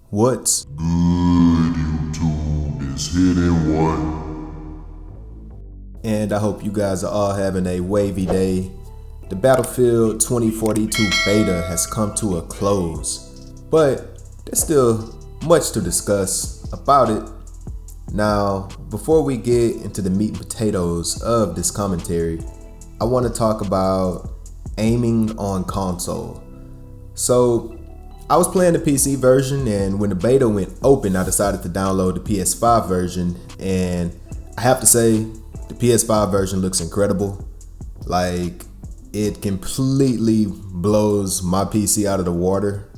What's good, YouTube? It's Hidden One. And I hope you guys are all having a wavy day. The Battlefield 2042 beta has come to a close, but there's still much to discuss about it. Now, before we get into the meat and potatoes of this commentary, I want to talk about aiming on console. So, I was playing the PC version, and when the beta went open, I decided to download the PS5 version, and I have to say, the PS5 version looks incredible. Like, it completely blows my PC out of the water.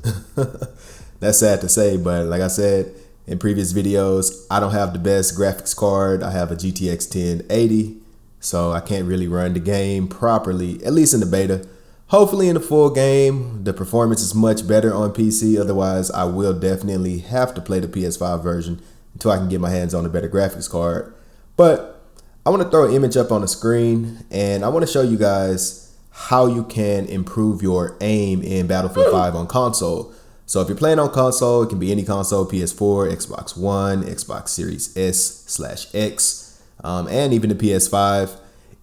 That's sad to say, but like I said in previous videos, I don't have the best graphics card. I have a GTX 1080, so I can't really run the game properly, at least in the beta. Hopefully in the full game, the performance is much better on PC. Otherwise, I will definitely have to play the PS5 version until I can get my hands on a better graphics card. But I want to throw an image up on the screen, and I want to show you guys how you can improve your aim in Battlefield 5 on console. So if you're playing on console, it can be any console, PS4, Xbox One, Xbox Series S/X, and even the PS5.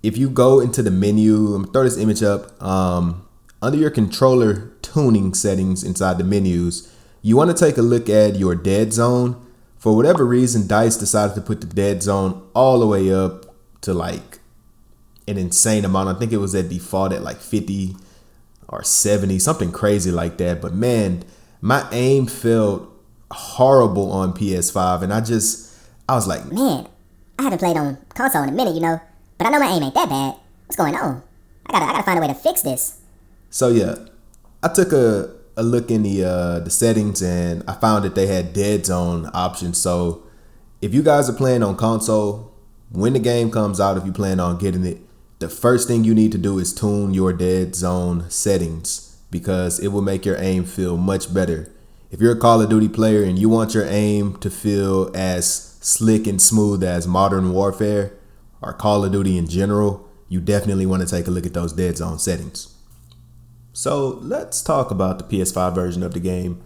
If you go into the menu, I'm gonna throw this image up, under your controller tuning settings inside the menus, you want to take a look at your dead zone. For whatever reason, DICE decided to put the dead zone all the way up to like an insane amount. I think it was at default at like 50 or 70, something crazy like that. But man, my aim felt horrible on PS5, and I was like, man, I haven't played on console in a minute, but I know my aim ain't that bad. What's going on? I gotta find a way to fix this. So yeah, I took a look in the settings, and I found that they had dead zone options. So if you guys are playing on console, when the game comes out, if you plan on getting it, the first thing you need to do is tune your dead zone settings, because it will make your aim feel much better. If you're a Call of Duty player and you want your aim to feel as slick and smooth as Modern Warfare or Call of Duty in general, you definitely want to take a look at those dead zone settings. So let's talk about the PS5 version of the game.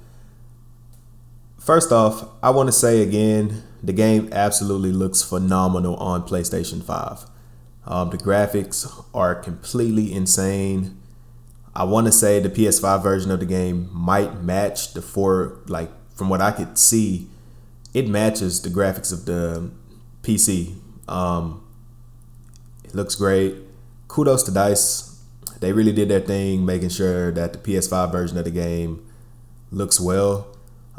First off, I want to say again, the game absolutely looks phenomenal on PlayStation 5. The graphics are completely insane. I want to say the PS5 version of the game might match from what I could see, it matches the graphics of the PC. It looks great. Kudos to DICE. They really did their thing, making sure that the PS5 version of the game looks well.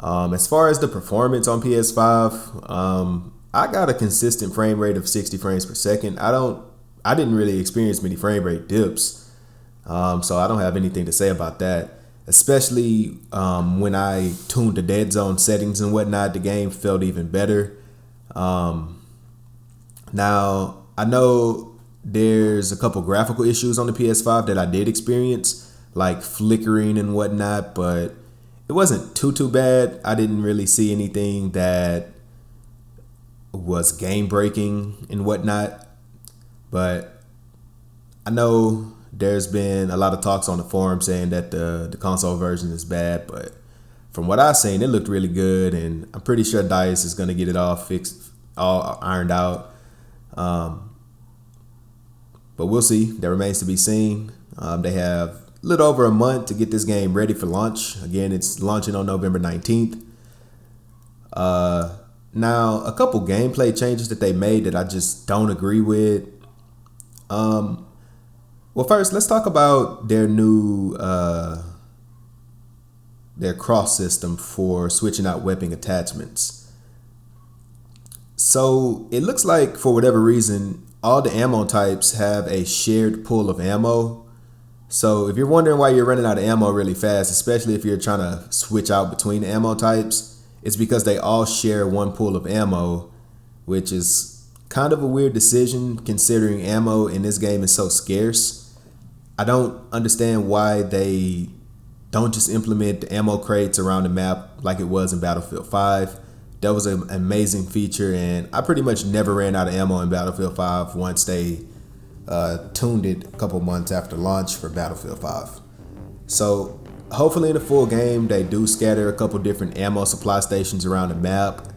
As far as the performance on PS5, I got a consistent frame rate of 60 frames per second. I didn't really experience many frame rate dips, so I don't have anything to say about that. Especially when I tuned the dead zone settings and whatnot, the game felt even better. Now, I know there's a couple graphical issues on the PS5 that I did experience, like flickering and whatnot, but it wasn't too bad. I didn't really see anything that was game breaking and whatnot, but I know there's been a lot of talks on the forum saying that the console version is bad, but from what I've seen, it looked really good, and I'm pretty sure DICE is going to get it all fixed, all ironed out. But we'll see. That remains to be seen. They have a little over a month to get this game ready for launch. Again, it's launching on November 19th. Now, a couple gameplay changes that they made that I just don't agree with. Well, first, let's talk about their new their cross system for switching out weapon attachments. So it looks like, for whatever reason, all the ammo types have a shared pool of ammo. So if you're wondering why you're running out of ammo really fast, especially if you're trying to switch out between the ammo types, it's because they all share one pool of ammo, which is kind of a weird decision considering ammo in this game is so scarce. I don't understand why they don't just implement the ammo crates around the map like it was in Battlefield 5. That was an amazing feature, and I pretty much never ran out of ammo in Battlefield 5 once they tuned it a couple months after launch for Battlefield 5. So hopefully in the full game they do scatter a couple different ammo supply stations around the map,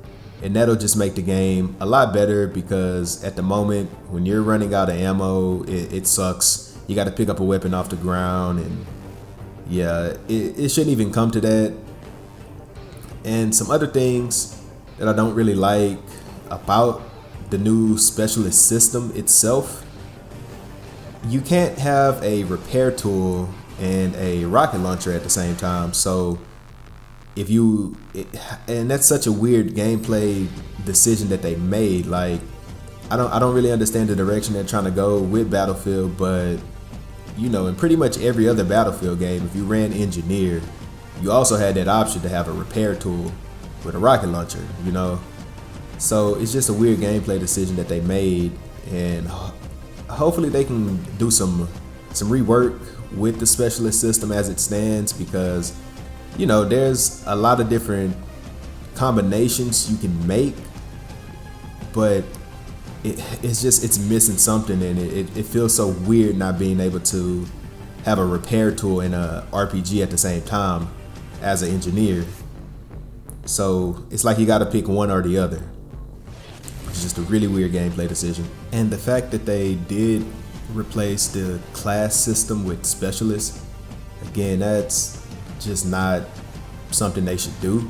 and that'll just make the game a lot better, because at the moment when you're running out of ammo, it sucks. You got to pick up a weapon off the ground, and yeah, it shouldn't even come to that. And some other things that I don't really like about the new specialist system itself: you can't have a repair tool and a rocket launcher at the same time. So if you, and that's such a weird gameplay decision that they made. Like, I don't really understand the direction they're trying to go with Battlefield, but you know, in pretty much every other Battlefield game, if you ran Engineer, you also had that option to have a repair tool with a rocket launcher, you know. So it's just a weird gameplay decision that they made, and hopefully they can do some rework with the specialist system as it stands, because you know, there's a lot of different combinations you can make, but it's missing something, and it feels so weird not being able to have a repair tool in a RPG at the same time as an engineer. So it's like you got to pick one or the other. It's just a really weird gameplay decision. And the fact that they did replace the class system with specialists, again, that's just not something they should do.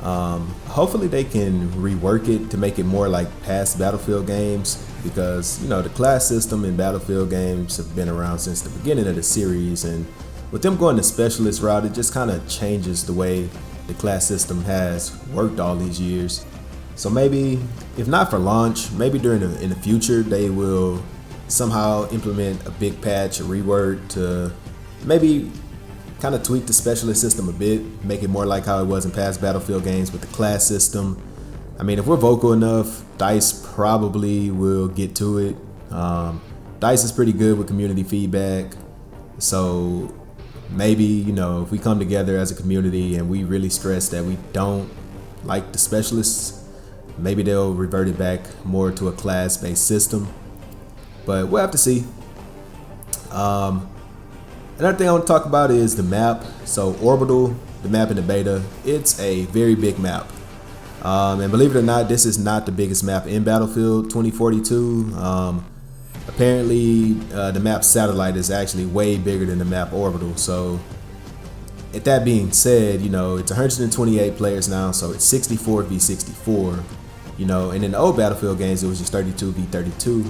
Hopefully they can rework it to make it more like past Battlefield games, because you know, the class system in Battlefield games have been around since the beginning of the series, and with them going the specialist route, it just kind of changes the way the class system has worked all these years. So maybe, if not for launch, maybe in the future they will somehow implement a big patch, a rework to maybe kind of tweak the specialist system a bit, make it more like how it was in past Battlefield games with the class system. I mean, if we're vocal enough, DICE probably will get to it. DICE is pretty good with community feedback, so maybe, you know, if we come together as a community and we really stress that we don't like the specialists, maybe they'll revert it back more to a class-based system, but we'll have to see. Another thing I want to talk about is the map. So Orbital, the map in the beta, it's a very big map. And believe it or not, this is not the biggest map in Battlefield 2042. Apparently, the map Satellite is actually way bigger than the map Orbital. So, with that being said, you know, it's 128 players now, so it's 64 v 64. You know, and in the old Battlefield games, it was just 32 v 32.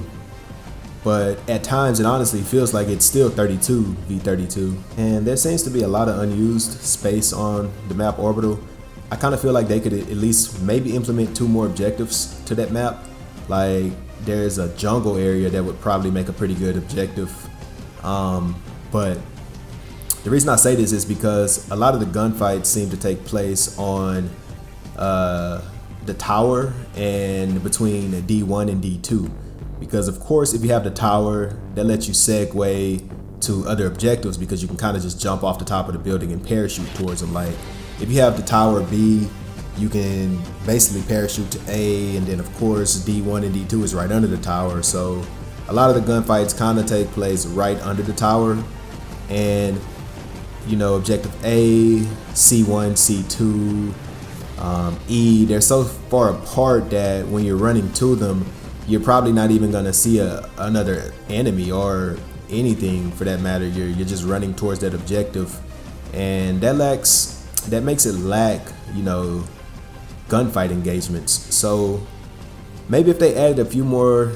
But at times, it honestly feels like it's still 32 v 32. And there seems to be a lot of unused space on the map Orbital. I kind of feel like they could at least maybe implement 2 more objectives to that map. Like, there's a jungle area that would probably make a pretty good objective. But the reason I say this is because a lot of the gunfights seem to take place on the tower and between D1 and D2. Because of course, if you have the tower, that lets you segue to other objectives, because you can kind of just jump off the top of the building and parachute towards them. Like, if you have the tower B, you can basically parachute to A, and then of course D1 and D2 is right under the tower. So a lot of the gunfights kind of take place right under the tower, and you know, objective A, C1, C2, E, they're so far apart that when you're running to them, you're probably not even gonna see another enemy or anything for that matter. You're just running towards that objective, and that makes it lack, you know, gunfight engagements. So maybe if they added a few more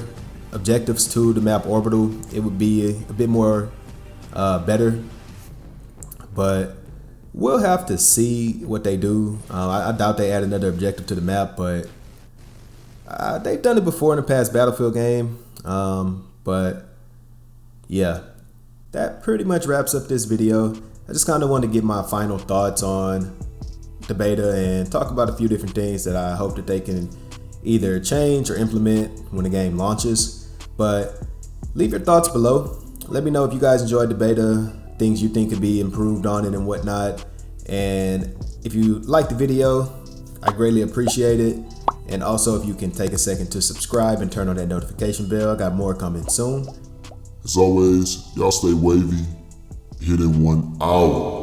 objectives to the map Orbital, it would be a bit more better. But we'll have to see what they do. I doubt they add another objective to the map, but they've done it before in the past Battlefield game. But yeah, that pretty much wraps up this video. I just kind of want to get my final thoughts on the beta and talk about a few different things that I hope that they can either change or implement when the game launches. But leave your thoughts below. Let me know if you guys enjoyed the beta, things you think could be improved on it and whatnot. And if you liked the video, I greatly appreciate it. And also, if you can take a second to subscribe and turn on that notification bell, I got more coming soon. As always, y'all stay wavy. Hit in 1 hour.